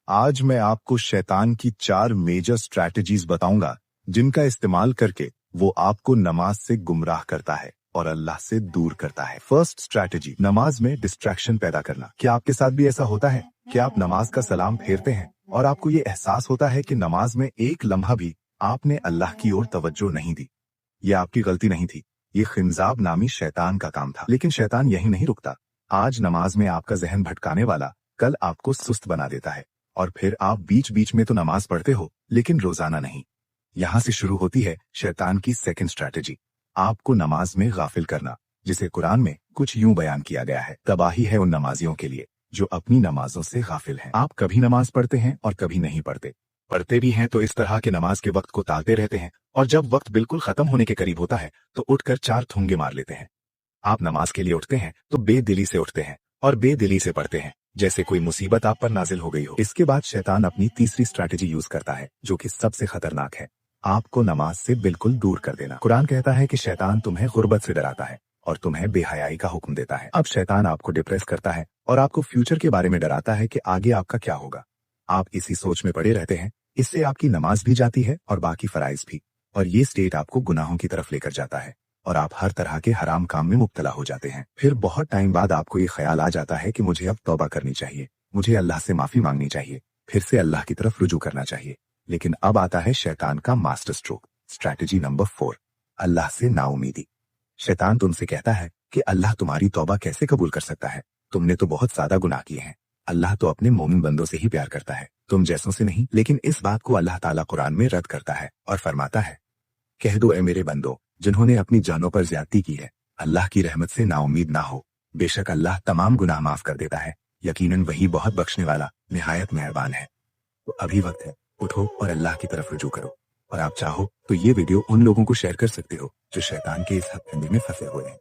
आज मैं आपको शैतान की 4 मेजर स्ट्रैटेजीज बताऊंगा जिनका इस्तेमाल करके वो आपको नमाज से गुमराह करता है और अल्लाह से दूर करता है। फर्स्ट स्ट्रैटेजी, नमाज में डिस्ट्रैक्शन पैदा करना। क्या आपके साथ भी ऐसा होता है कि आप नमाज का सलाम फेरते हैं और आपको ये एहसास होता है कि नमाज में एक लम्हा भी आपने अल्लाह की ओर तवज्जो नहीं दी? ये आपकी गलती नहीं थी, ये खिंजाब नामी शैतान का काम था। लेकिन शैतान यही नहीं रुकता। आज नमाज में आपका जहन भटकाने वाला कल आपको सुस्त बना देता है और फिर आप बीच बीच में तो नमाज पढ़ते हो लेकिन रोजाना नहीं। यहाँ से शुरू होती है शैतान की सेकंड स्ट्रैटेजी, आपको नमाज में गाफिल करना, जिसे कुरान में कुछ यूं बयान किया गया है, तबाही है उन नमाजियों के लिए जो अपनी नमाजों से गाफिल हैं। आप कभी नमाज पढ़ते हैं और कभी नहीं पढ़ते भी हैं तो इस तरह के नमाज के वक्त को टालते रहते हैं और जब वक्त बिल्कुल खत्म होने के करीब होता है तो उठकर 4 थूंगे मार लेते हैं। आप नमाज के लिए उठते हैं तो बेदिली से उठते हैं और बेदिली से पढ़ते हैं जैसे कोई मुसीबत आप पर नाजिल हो गई हो। इसके बाद शैतान अपनी तीसरी स्ट्रैटेजी यूज करता है जो कि सबसे खतरनाक है, आपको नमाज से बिल्कुल दूर कर देना। कुरान कहता है कि शैतान तुम्हें गुर्बत से डराता है और तुम्हें बेहयाई का हुक्म देता है। अब शैतान आपको डिप्रेस करता है और आपको फ्यूचर के बारे में डराता है कि आगे आपका क्या होगा। आप इसी सोच में पड़े रहते हैं, इससे आपकी नमाज भी जाती है और बाकी फराइज भी, और ये स्टेट आपको गुनाहों की तरफ लेकर जाता है और आप हर तरह के हराम काम में मुब्तला हो जाते हैं। फिर बहुत टाइम बाद आपको ये ख्याल आ जाता है कि मुझे अब तौबा करनी चाहिए, मुझे अल्लाह से माफी मांगनी चाहिए, फिर से अल्लाह की तरफ रुजू करना चाहिए। लेकिन अब आता है शैतान का मास्टर स्ट्रोक, स्ट्रैटेजी नंबर 4, अल्लाह से नाउमीदी। शैतान तुमसे कहता है कि अल्लाह तुम्हारी तौबा कैसे कबूल कर सकता है, तुमने तो बहुत ज्यादा गुनाह किए हैं। अल्लाह तो अपने मोमिन बंदों से ही प्यार करता है, तुम जैसों से नहीं। लेकिन इस बात को अल्लाह ताला कुरान में रद्द करता है और फरमाता है, कह दो ए मेरे बंदो जिन्होंने अपनी जानों पर ज्यादती की है, अल्लाह की रहमत से नाउमीद ना हो, बेशक अल्लाह तमाम गुनाह माफ कर देता है, यकीनन वही बहुत बख्शने वाला निहायत मेहरबान है। तो अभी वक्त है, उठो और अल्लाह की तरफ रुजू करो। और आप चाहो तो ये वीडियो उन लोगों को शेयर कर सकते हो जो शैतान के इस हथकंडे में फंसे हुए हैं।